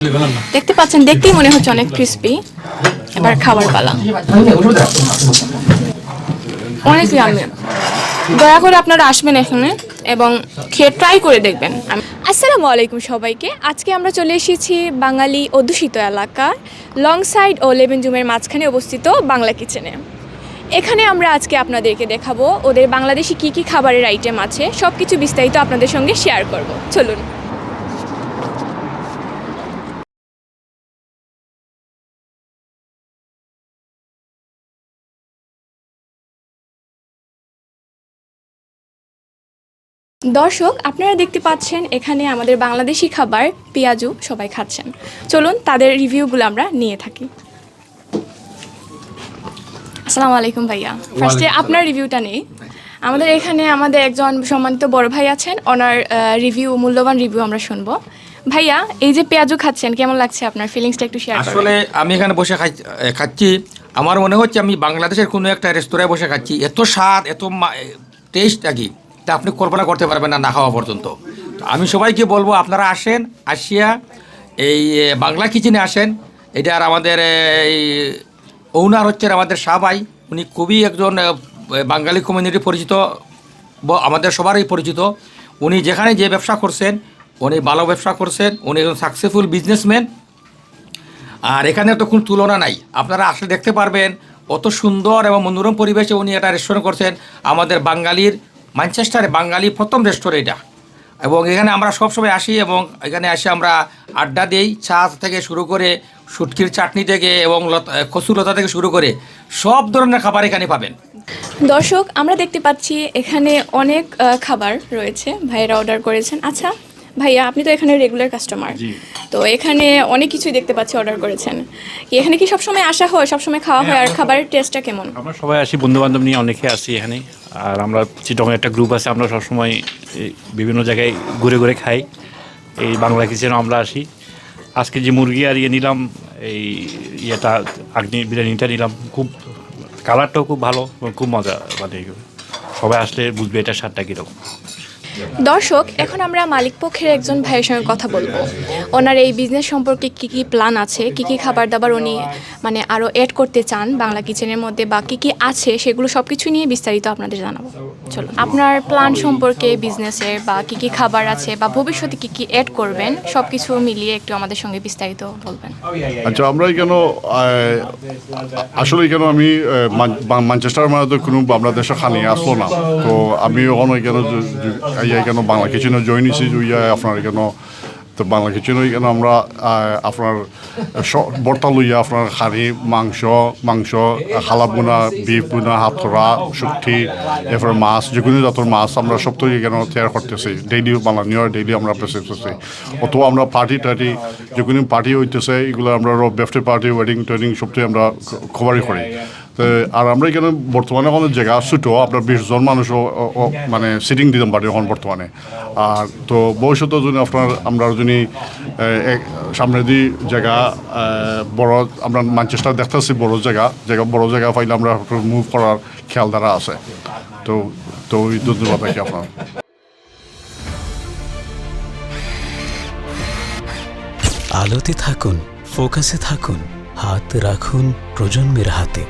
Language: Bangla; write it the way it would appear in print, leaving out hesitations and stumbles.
দেখতে পাচ্ছেন, দেখতেই মনে হচ্ছে অনেক ক্রিস্পি। এবার খাবার পালা। অনেক ইয়াম্মি। দয়া করে আপনারা আসবেন এখানে এবং খেয়ে ট্রাই করে দেখবেন। আসসালামু আলাইকুম সবাইকে। আজকে আমরা চলে এসেছি বাঙালি অধ্যুষিত এলাকা লং সাইড ও লেবেনজুমের মাঝখানে অবস্থিত বাংলা কিচেনে। এখানে আমরা আজকে আপনাদেরকে দেখাবো ওদের বাংলাদেশি কী কী খাবারের আইটেম আছে, সব কিছু বিস্তারিত আপনাদের সঙ্গে শেয়ার করব। চলুন। দর্শক, আপনারা দেখতে পাচ্ছেন এখানে আমাদের বাংলাদেশি খাবার পেঁয়াজু সবাই খাচ্ছেন। চলুন তাদের রিভিউগুলো আমরা নিয়ে থাকি। আসসালামু আলাইকুম ভাইয়া, ফার্স্টে আপনার রিভিউটা নেই। আমাদের এখানে আমাদের একজন সম্মানিত বড় ভাই আছেন, ওনার রিভিউ, মূল্যবান রিভিউ আমরা শুনবো। ভাইয়া, এই যে পেঁয়াজু খাচ্ছেন, কেমন লাগছে আপনার ফিলিংসটা একটু শেয়ার করুন। আসলে আমি এখানে বসে খাচ্ছি, আমার মনে হচ্ছে আমি বাংলাদেশের কোনো একটা রেস্তোরাঁয় বসে খাচ্ছি। এত স্বাদ, এত টেস্ট আর কি, তা আপনি কল্পনা করতে পারবেন না না খাওয়া পর্যন্ত। তো আমি সবাইকে বলবো আপনারা আসেন, আসিয়া এই বাংলা কিচেনে আসেন। এটা আর আমাদের এই ওনার হচ্ছেন আমাদের শাহ ভাই, উনি খুবই একজন বাঙালি কমিউনিটি পরিচিত, আমাদের সবারই পরিচিত। উনি যেখানে যে ব্যবসা করছেন, উনি ভালো ব্যবসা করছেন, উনি একজন সাকসেসফুল বিজনেসম্যান। আর এখানে তো কোনো তুলনা নাই, আপনারা আসলে দেখতে পারবেন অত সুন্দর এবং মনোরম পরিবেশে উনি একটা রেস্টুরেন্ট করছেন। আমাদের বাঙালির ম্যানচেস্টারে বাঙালি প্রথম রেস্টুরেন্ট এটা, এবং এখানে আমরা সবসময় আসি এবং এখানে এসে আমরা আড্ডা দিই। চা থেকে শুরু করে শুটকির চাটনি থেকে এবং কচুলতা থেকে শুরু করে সব ধরনের খাবার এখানে পাবেন। দর্শক, আমরা দেখতে পাচ্ছি এখানে অনেক খাবার রয়েছে, ভাইয়েরা অর্ডার করেছেন। আচ্ছা ভাইয়া, আপনি তো এখানে রেগুলার কাস্টমার, তো এখানে অনেক কিছুই দেখতে পাচ্ছি অর্ডার করেছেন। এখানে কি সবসময় আসা হয়, সবসময় খাওয়া হয়, আর খাবারের টেস্টটা কেমন? আমরা সবাই আসি, বন্ধু বান্ধব নিয়ে অনেকে আসি এখানে। আর আমরা চিটংয়ে একটা গ্রুপ আছে, আমরা সবসময় বিভিন্ন জায়গায় ঘুরে ঘুরে খাই। এই বাংলা কিচেনে আমরা আসি। আজকে যে মুরগি আর নিলাম, এই ইয়েটা আগ্নি বিরিয়ানিটা নিলাম, খুব কালারটাও খুব ভালো, খুব মজা। মানে সবাই আসলে বুঝবে এটা স্বাদটা কীরকম। দর্শক, এখন আমরা মালিক পক্ষের একজন ভাইয়ের সঙ্গে কথা বলবো। ওনার এই বিজনেস সম্পর্কে কি কি প্ল্যান আছে, কি কি খাবার দাবার উনি মানে আরও অ্যাড করতে চান বাংলা কিচেনের মধ্যে, বা কি কি আছে সেগুলো সব কিছু নিয়ে বিস্তারিত আপনাদের জানাবো। চলো, আপনার প্ল্যান সম্পর্কে, বিজনেসের বা কি কি খাবার আছে বা ভবিষ্যতে কি কি অ্যাড করবেন, সব কিছু মিলিয়ে একটু আমাদের সঙ্গে বিস্তারিত বলবেন। আচ্ছা, আমরা এখানে আসলে এখানে আমি ম্যানচেস্টার মানে তো কোনো বাংলাদেশে খানি আসলো না, তো আমি ওখানে এখানে বাংলা কিচেনে জয়েন হয়েছি। আপনার এখানে তো বাংলা কিচেনে এখানে আমরা আপনার বর্তা লইয়া আপনার হাঁড়ি মাংস হালা বোনা, বিফ বোনা, হাতরা, শুকটি, এরপরে মাছ, যে কোনো জাতের মাছ আমরা সব তো এখানে তৈরি করতেছি। ডেইলি বানানি হয়, ডেইলি আমরা প্রেসেস করছি। অথবা আমরা পার্টি টার্টি, যে কোনো পার্টি হইতেছে, এগুলো আমরা বার্থডে পার্টি, ওয়েডিং টোয়েডিং সবটাই আমরা খবরই করি। তো আর আমরা এখানে বর্তমানে কোনো জায়গা ছোটো, আপনার 20 জন মানুষও মানে সিটিং দিতাম পারি এখন বর্তমানে। আর তো ভবিষ্যতে যদি আমরা যদি সামনে দিয়ে জায়গা বড়, আমরা ম্যানচেস্টার দেখতেছি বড় জায়গা পাইলে আমরা মুভ করার খেয়াল দ্বারা আছে। তো ধন্যবাদ আর কি আপনার। আলোতে থাকুন, ফোকাসে থাকুন, হাত রাখুন প্রজন্মের হাতে।